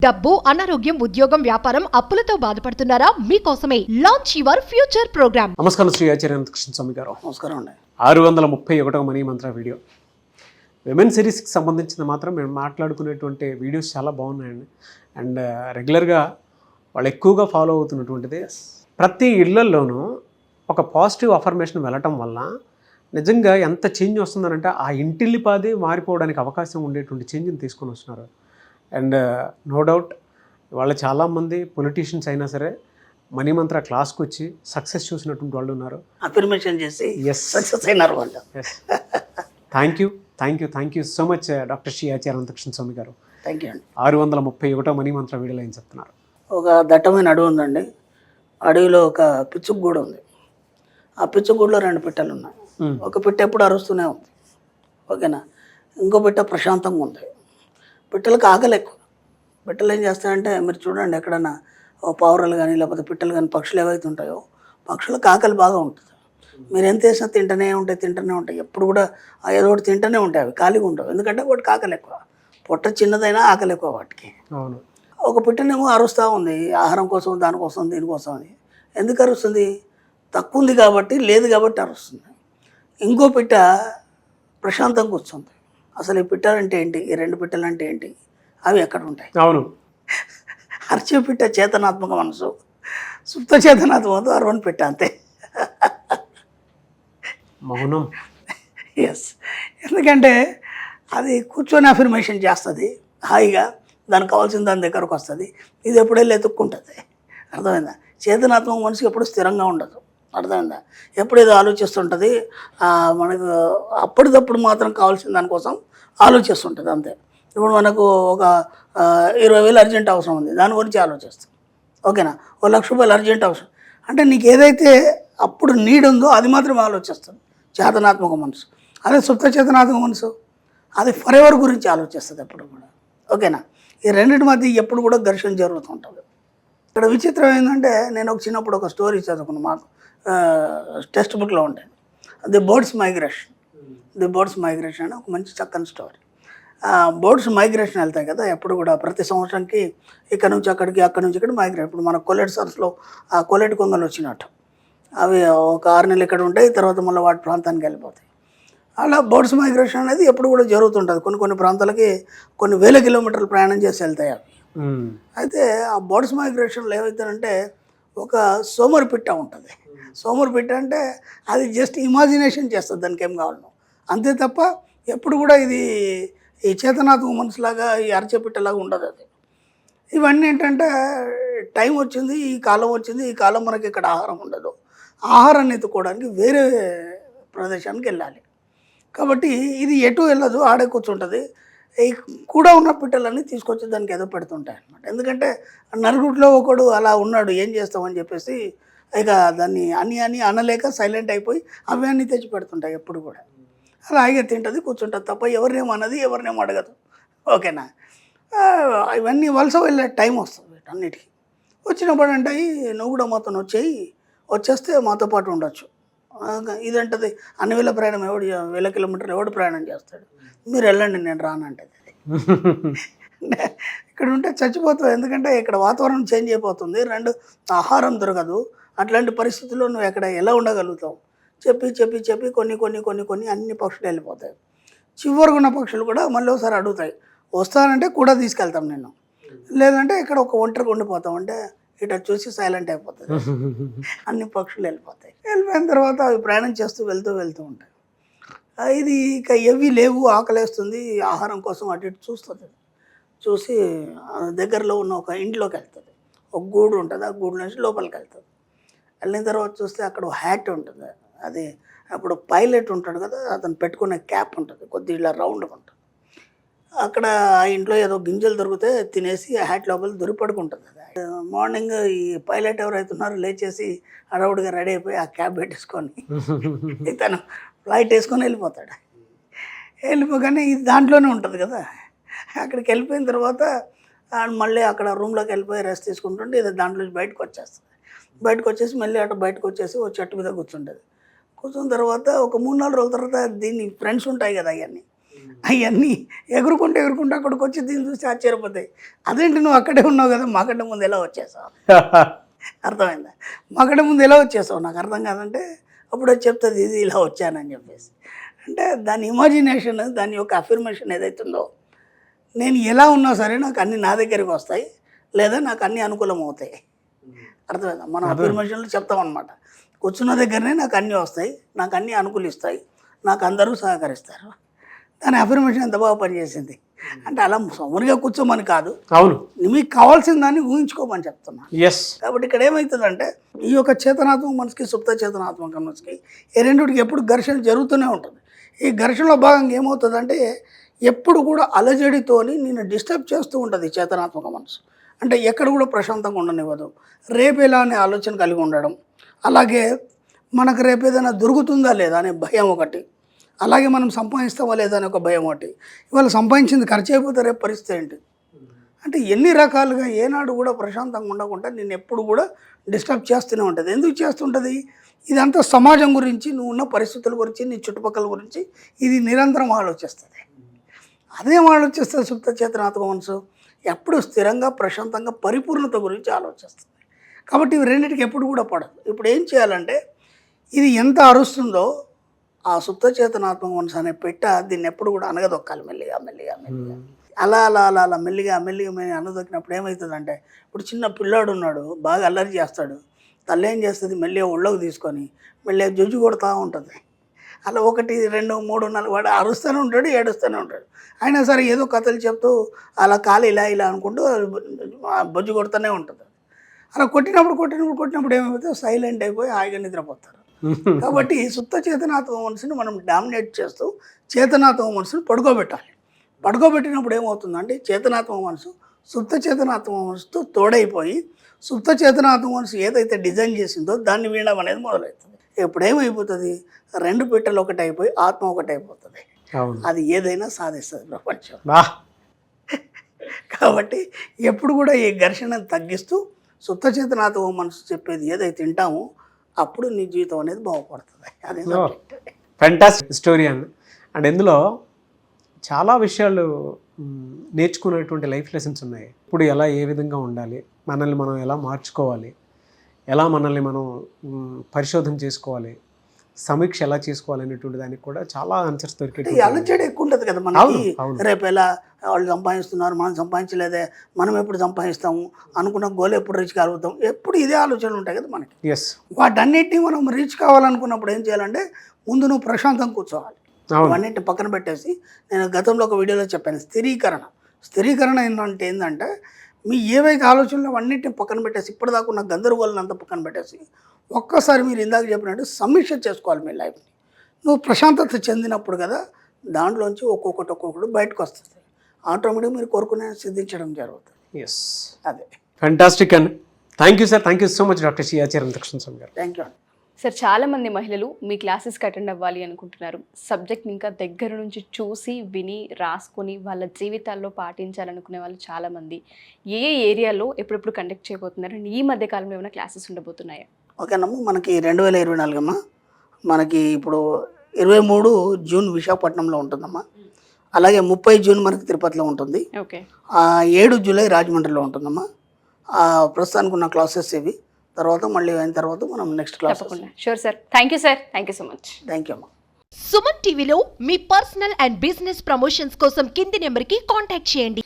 డబ్బు, అనారోగ్యం, ఉద్యోగం, వ్యాపారం, అప్పులతో బాధపడుతున్నారా? మీకోసమే లాంచ్ యువర్ ఫ్యూచర్ ప్రోగ్రామ్. నమస్కారం శ్రీ ఆచార్య కృష్ణ స్వామి గారు. నమస్కారం అండి. 631వ మనీ మంత్ర వీడియో విమెన్ సిరీస్కి సంబంధించిన మాత్రం మేము మాట్లాడుకునేటువంటి వీడియోస్ చాలా బాగున్నాయండి. అండ్ రెగ్యులర్గా వాళ్ళు ఎక్కువగా ఫాలో అవుతున్నటువంటిది ప్రతి ఇళ్లలోనూ ఒక పాజిటివ్ అఫర్మేషన్ వెళ్ళటం వల్ల నిజంగా ఎంత చేంజ్ వస్తుందనంటే ఆ ఇంటిల్లిపాది మారిపోవడానికి అవకాశం ఉండేటువంటి చేంజ్ని తీసుకొని వస్తున్నారు. అండ్ నో డౌట్ వాళ్ళ చాలామంది పొలిటీషియన్స్ అయినా సరే మనీ మంత్ర క్లాస్కి వచ్చి సక్సెస్ చూసినటువంటి వాళ్ళు ఉన్నారు. అఫర్మేషన్ చేసి సక్సెస్ అయినారు వాళ్ళు. Thank you so much doctor Shri Acharya Krishna Swamy గారు. థ్యాంక్ యూ అండి. 631వ మనీ మంత్ర వీడియోలో ఏం చెప్తున్నారు? ఒక దట్టమైన అడవి ఉందండి. అడవిలో ఒక పిచ్చుగూడు ఉంది. ఆ పిచ్చుగూడులో 2 పిట్టలు ఉన్నాయి. ఒక పిట్ట ఎప్పుడు అరుస్తూనే ఉంది, ఓకేనా. ఇంకో పిట్ట ప్రశాంతంగా ఉంది. పిట్టలకు ఆకలి ఎక్కువ. పిట్టలు ఏం చేస్తాయంటే మీరు చూడండి, ఎక్కడన్నా పావురాలు కానీ లేకపోతే పిట్టలు కానీ పక్షులు ఏవైతే ఉంటాయో పక్షులకు ఆకలి బాగా ఉంటుంది. మీరు ఎంత వేసినా తింటూనే ఉంటాయి. ఎప్పుడు కూడా ఏదో ఒకటి తింటూనే ఉంటాయి. అవి ఖాళీగా ఉండవు. ఎందుకంటే వాటికి ఆకలి ఎక్కువ. పొట్ట చిన్నదైనా ఆకలి ఎక్కువ వాటికి. అవును. ఒక పిట్టనేమో అరుస్తూ ఉంది ఆహారం కోసం, దానికోసం, దీనికోసం అని. ఎందుకు అరుస్తుంది? తక్కువ ఉంది కాబట్టి, లేదు కాబట్టి అరుస్తుంది. ఇంకో పిట్ట ప్రశాంతంగా కూర్చుంది. అసలు ఈ పిట్టలంటే ఏంటి, ఈ 2 పిట్టలు అంటే ఏంటి, అవి ఎక్కడ ఉంటాయి? అవును. అరిచే పిట్ట చేతనాత్మక మనసు, సుప్త చేతనాత్మకతో అరవని పిట్ట, అంతే. మౌనం. ఎస్. ఎందుకంటే అది కూర్చొని అఫర్మేషన్ చేస్తుంది హాయిగా. దానికి కావాల్సిన దాని దగ్గరకు వస్తుంది. ఇది ఎప్పుడెళ్ళి ఎత్తుక్కుంటుంది. అర్థమైందా? చేతనాత్మక మనసు ఎప్పుడు స్థిరంగా ఉండదు. అర్థమైందా? ఎప్పుడేదో ఆలోచిస్తుంటుంది. మనకు అప్పటిదప్పుడు మాత్రం కావాల్సిన దానికోసం ఆలోచిస్తుంటుంది, అంతే. ఇప్పుడు మనకు ఒక 20,000 అర్జెంట్ అవసరం ఉంది, దాని గురించి ఆలోచిస్తాం, ఓకేనా. 1,00,000 రూపాయలు అర్జెంట్ అవసరం అంటే నీకు ఏదైతే అప్పుడు నీడ్ ఉందో అది మాత్రమే ఆలోచిస్తుంది చేతనాత్మక మనసు. అదే సుప్త చేతనాత్మక మనసు అది ఫర్ ఎవర్ గురించి ఆలోచిస్తుంది ఎప్పుడు కూడా, ఓకేనా. ఈ రెండింటి మధ్య ఎప్పుడు కూడా ఘర్షణ జరుగుతూ ఉంటుంది. ఇక్కడ విచిత్రం ఏంటంటే, నేను చిన్నప్పుడు ఒక స్టోరీ చదువుకున్నాను, మాకు టెక్స్ట్ బుక్లో ఉంటాయి. ది బర్డ్స్ మైగ్రేషన్ అని ఒక మంచి చక్కని స్టోరీ. బర్డ్స్ మైగ్రేషన్ వెళ్తాయి కదా ఎప్పుడు కూడా, ప్రతి సంవత్సరానికి ఇక్కడ నుంచి అక్కడికి, అక్కడి నుంచి ఇక్కడ మైగ్రేట్. ఇప్పుడు మన కొల్లెట్ సర్స్లో ఆ కొల్లెట్ కొంగలు వచ్చినట్టు అవి ఒక 6 నెలలు ఇక్కడ ఉంటాయి, తర్వాత మళ్ళీ వాటి ప్రాంతానికి వెళ్ళిపోతాయి. అలా బర్డ్స్ మైగ్రేషన్ అనేది ఎప్పుడు కూడా జరుగుతుంటుంది. కొన్ని ప్రాంతాలకి కొన్ని వేల కిలోమీటర్లు ప్రయాణం చేసి వెళ్తాయి అవి. అయితే ఆ బర్డ్స్ మైగ్రేషన్లో ఏమవుతారంటే, ఒక సోమరిపిట్ట ఉంటుంది. సోమరిపిట్ట అంటే అది జస్ట్ ఇమాజినేషన్ చేస్తుంది, దానికి ఏం కావాలను, అంతే తప్ప ఎప్పుడు కూడా ఇది ఈ చేతనాత్మక మనసులాగా, ఈ అరచేపిట్టలాగా ఉండదు అది. ఇవన్నీ ఏంటంటే, టైం వచ్చింది, ఈ కాలం మనకి ఇక్కడ ఆహారం ఉండదు, ఆహారాన్ని ఎత్తుకోవడానికి వేరే ప్రదేశానికి వెళ్ళాలి. కాబట్టి ఇది ఎటు వెళ్ళదు, ఆడే కూర్చుంటుంది. ఈ కూడా ఉన్న పిట్టలన్నీ తీసుకొచ్చి దానికి ఏదో పెడుతుంటాయి అన్నమాట. ఎందుకంటే నలుగురిలో ఒకడు అలా ఉన్నాడు, ఏం చేస్తామని చెప్పేసి ఇక దాన్ని అని అనలేక సైలెంట్ అయిపోయి అవి అన్నీ తెచ్చి పెడుతుంటాయి. ఎప్పుడు కూడా అలా హాయిగా తింటుంది, కూర్చుంటుంది తప్ప ఎవరినేమో అన్నది, ఎవరినేమో అడగదు, ఓకేనా. ఇవన్నీ వలస వెళ్ళే టైం వస్తుంది వీటన్నిటికీ. వచ్చినప్పుడు అంటే నువ్వు కూడా మాతో వచ్చేస్తే మాతో పాటు ఉండొచ్చు. ఇదంటది అన్ని వేల ప్రయాణం, 1000 కిలోమీటర్లు ఎవడు ప్రయాణం చేస్తాడు, మీరు వెళ్ళండి నేను రానంటది. ఇక్కడ ఉంటే చచ్చిపోతావు, ఎందుకంటే ఇక్కడ వాతావరణం చేంజ్ అయిపోతుంది, 2 ఆహారం దొరకదు. అట్లాంటి పరిస్థితుల్లో నువ్వు ఎక్కడ ఎలా ఉండగలుగుతావు? చెప్పి కొన్ని అన్ని పక్షులు వెళ్ళిపోతాయి. చివరికి ఉన్న పక్షులు కూడా మళ్ళీ ఒకసారి అడుగుతాయి, వస్తానంటే కూడా తీసుకెళ్తాం నిన్ను, లేదంటే ఇక్కడ ఒక ఒంటరికి ఉండిపోతాం అంటే ఇట చూసి సైలెంట్ అయిపోతుంది. అన్ని పక్షులు వెళ్ళిపోయిన తర్వాత అవి ప్రయాణం చేస్తూ వెళ్తూ ఉంటాయి. ఇది ఇక ఏవి లేవు, ఆకలేస్తుంది, ఆహారం కోసం అటు ఇటు చూస్తుంది. చూసి దగ్గరలో ఉన్న ఒక ఇంట్లోకి వెళ్తుంది. ఒక గూడు ఉంటుంది, ఆ గూడు నుంచి లోపలికి వెళ్తుంది. వెళ్ళిన తర్వాత చూస్తే అక్కడ ఒక హ్యాట్ ఉంటుంది. అది అప్పుడు పైలట్ ఉంటాడు కదా, అతను పెట్టుకునే క్యాప్ ఉంటుంది, కొద్దిగా ఇలా రౌండ్గా ఉంటుంది. అక్కడ ఆ ఇంట్లో ఏదో గింజలు దొరికితే తినేసి ఆ హ్యాట్ లోపల పడుకుంటుంది. మార్నింగ్ ఈ పైలట్ ఎవరైతే ఉన్నారో లేచేసి అడవుడిగా రెడీ అయిపోయి ఆ క్యాబ్ పెట్టేసుకొని తను ఫ్లైట్ వేసుకొని వెళ్ళిపోతాడు. వెళ్ళిపోగానే ఇది దాంట్లోనే ఉంటుంది కదా. అక్కడికి వెళ్ళిపోయిన తర్వాత మళ్ళీ అక్కడ రూమ్లోకి వెళ్ళిపోయి రెస్ట్ తీసుకుంటుంటే ఇది దాంట్లో బయటకు వచ్చేసి మళ్ళీ అటు బయటకు వచ్చేసి ఓ చెట్టు మీద కూర్చుంటుంది. కూర్చున్న తర్వాత ఒక 3-4 రోజుల తర్వాత దీన్ని ఫ్రెండ్స్ ఉంటాయి కదా, అవన్నీ అవన్నీ ఎగురుకుంటూ అక్కడికి వచ్చి దీన్ని చూసి ఆశ్చర్యపోతాయి. అదేంటి నువ్వు అక్కడే ఉన్నావు కదా, మాకంటే ముందు ఎలా వచ్చేసావు? అర్థమైందా? మాకంటే ముందు ఎలా వచ్చేసావు నాకు అర్థం కాదంటే అప్పుడు అది చెప్తుంది ఇది ఇలా వచ్చానని చెప్పేసి. అంటే దాని ఇమాజినేషన్, దాని యొక్క అఫర్మేషన్ ఏదైతుందో, నేను ఎలా ఉన్నా సరే నాకు అన్నీ నా దగ్గరికి వస్తాయి లేదా నాకు అన్నీ అనుకూలం అవుతాయి. అర్థమైందా? మనం అఫర్మేషన్లు చెప్తాం అనమాట. కూర్చున్న దగ్గరనే నాకు అన్నీ వస్తాయి, నాకు అన్నీ అనుకూలిస్తాయి, నాకు అందరూ సహకరిస్తారు. దాని అఫర్మేషన్ ఎంత బాగా పనిచేసింది. అంటే అలా సమూరిగా కూర్చోమని కాదు, అవును, మీకు కావాల్సిన దాన్ని ఊహించుకోమని చెప్తున్నాను. ఎస్. కాబట్టి ఇక్కడ ఏమవుతుందంటే ఈ యొక్క చేతనాత్మక మనసుకి సుప్త చేతనాత్మక మనసుకి ఈ రెండింటికి ఎప్పుడు ఘర్షణ జరుగుతూనే ఉంటుంది. ఈ ఘర్షణలో భాగంగా ఏమవుతుందంటే ఎప్పుడు కూడా అలజడితోని నేను డిస్టర్బ్ చేస్తూ ఉంటుంది చేతనాత్మక మనసు. అంటే ఎక్కడ కూడా ప్రశాంతంగా ఉండనివ్వదు. రేపు ఎలా అనే ఆలోచన కలిగి ఉండడం, అలాగే మనకు రేపు ఏదైనా దొరుకుతుందా లేదా అనే భయం ఒకటి, అలాగే మనం సంపాదిస్తామా లేదా అనే ఒక భయం ఒకటి. ఇవాళ సంపాదించింది ఖర్చు అయిపోతే రేపు పరిస్థితి ఏంటి? అంటే ఎన్ని రకాలుగా ఏనాడు కూడా ప్రశాంతంగా ఉండకుండా నేను ఎప్పుడు కూడా డిస్టర్బ్ చేస్తూనే ఉంటుంది. ఎందుకు చేస్తుంటుంది? ఇదంతా సమాజం గురించి, నువ్వు ఉన్న పరిస్థితుల గురించి, నీ చుట్టుపక్కల గురించి ఇది నిరంతరం ఆలోచిస్తుంది. అదేం ఆలోచిస్తుంది సుప్త చేతనాత్మక మనసు? ఎప్పుడు స్థిరంగా ప్రశాంతంగా పరిపూర్ణత గురించి ఆలోచిస్తుంది. కాబట్టి ఇవి రెండింటికి ఎప్పుడు కూడా పడదు. ఇప్పుడు ఏం చేయాలంటే ఇది ఎంత అరుస్తుందో ఆ సుప్త చేతనాత్మక మనసు అనే పెట్ట దీన్ని ఎప్పుడు కూడా అనగదొక్కాలి మెల్లిగా మెల్లిగా మెల్లిగా. అలా అలా అలా అలా మెల్లిగా మెల్లిగా మేము అనదొక్కినప్పుడు ఏమవుతుందంటే ఇప్పుడు చిన్న పిల్లాడు ఉన్నాడు, బాగా అల్లరి చేస్తాడు. తల్లి ఏం చేస్తుంది? మెల్లిగా ఒళ్ళోకి తీసుకొని మెల్లిగా జుజ్జు కొడుతూ ఉంటుంది. అలా 1, 2, 3, 4 వాడు అరుస్తూనే ఉంటాడు, ఏడుస్తూనే ఉంటాడు. అయినా సరే ఏదో కథలు చెప్తూ అలా కాలు ఇలా ఇలా అనుకుంటూ బొజ్జు కొడుతూనే ఉంటుంది. అలా కొట్టినప్పుడు ఏమైపోతే సైలెంట్ అయిపోయి హాయిగా నిద్రపోతారు. కాబట్టి సుప్త చేతనాత్మక మనసుని మనం డామినేట్ చేస్తూ చేతనాత్మక మనసుని పడుకోబెట్టాలి. పడుకోబెట్టినప్పుడు ఏమవుతుందంటే చేతనాత్మక మనసు సుప్త చేతనాత్మక మనసుతో తోడైపోయి సుప్త చేతనాత్మక మనసు ఏదైతే డిజైన్ చేసిందో దాన్ని వినడం అనేది మొదలవుతుంది. ఇప్పుడు ఏమైపోతుంది? 2 పిట్టలు ఒకటైపోయి ఆత్మ ఒకటైపోతుంది. అది ఏదైనా సాధిస్తుంది ప్రపంచం. కాబట్టి ఎప్పుడు కూడా ఈ ఘర్షణను తగ్గిస్తూ సుప్త చేతనాత్మక మనసు చెప్పేది ఏదైతే వింటామో అప్పుడు నీ జీవితం అనేది బాగుపడుతుంది. అదే ఫ్యాంటాస్టిక్ స్టోరీ అండ్ ఇందులో చాలా విషయాలు నేర్చుకునేటువంటి లైఫ్ లెసన్స్ ఉన్నాయి. ఇప్పుడు ఎలా ఏ విధంగా ఉండాలి, మనల్ని మనం ఎలా మార్చుకోవాలి, ఎలా మనల్ని మనం పరిశోధన చేసుకోవాలి, సమీక్ష ఎలా చేసుకోవాలి అనేటువంటి దానికి కూడా చాలా ఆన్సర్స్ దొరికేది. అలజడి ఎక్కువ ఉంటుంది కదా మనకి. రేపు ఎలా వాళ్ళు సంపాదిస్తున్నారు, మనం సంపాదించలేదే, మనం ఎప్పుడు సంపాదిస్తాము, అనుకున్న గోల్ ఎప్పుడు రీచ్ కాగలుగుతాం, ఎప్పుడు ఇదే ఆలోచనలు ఉంటాయి కదా మనకి. ఎస్. వాటన్నిటిని మనం రీచ్ కావాలనుకున్నప్పుడు ఏం చేయాలంటే ముందు నువ్వు ప్రశాంతంగా కూర్చోవాలి. అవన్నింటిని పక్కన పెట్టేసి నేను గతంలో ఒక వీడియోలో చెప్పాను స్థిరీకరణ ఏంటంటే మీ ఏవైతే ఆలోచనలు అన్నింటిని పక్కన పెట్టేసి ఇప్పటిదాకా ఉన్న గందరగోళం అంతా పక్కన పెట్టేసి ఒక్కసారి మీరు ఇందాక చెప్పినట్టు సమీక్ష చేసుకోవాలి మీ లైఫ్ని. నువ్వు ప్రశాంతత చెందినప్పుడు కదా దాంట్లోంచి ఒక్కొక్కటి బయటకు వస్తుంది. ఆటోమేటిక్గా మీరు కోరుకునే సిద్ధించడం జరుగుతుంది. ఎస్, అదే. ఫ్యాంటాస్టిక్ అండి. Thank you sir. Thank you so much doctor C Acharya Swamy గారు. థ్యాంక్ యూ అండి. సార్, చాలామంది మహిళలు మీ క్లాసెస్కి అటెండ్ అవ్వాలి అనుకుంటున్నారు. సబ్జెక్ట్ని ఇంకా దగ్గర నుంచి చూసి విని రాసుకొని వాళ్ళ జీవితాల్లో పాటించాలనుకునే వాళ్ళు చాలామంది ఏ ఏరియాలో ఎప్పుడెప్పుడు కండక్ట్ చేయబోతున్నారు? ఈ మధ్య కాలంలో ఏమైనా క్లాసెస్ ఉండబోతున్నాయా? ఓకేనమ్మా, మనకి 2024 అమ్మా, మనకి ఇప్పుడు 23 జూన్ విశాఖపట్నంలో ఉంటుందమ్మా. అలాగే 30 జూన్ మనకి తిరుపతిలో ఉంటుంది. ఓకే. 7 జూలై రాజమండ్రిలో ఉంటుందమ్మా. ప్రస్తుతానికి ఉన్న క్లాసెస్ ఇవి. తర్వాత మళ్ళీ అయిన తర్వాత మనం next class. Sure sir. Thank you sir. Thank you so much. Thank you అమ్మా. సుమన్ టీవీలో మీ పర్సనల్ అండ్ బిజినెస్ ప్రమోషన్స్ కోసం కింది నెంబర్కి కాంటాక్ట్ చేయండి.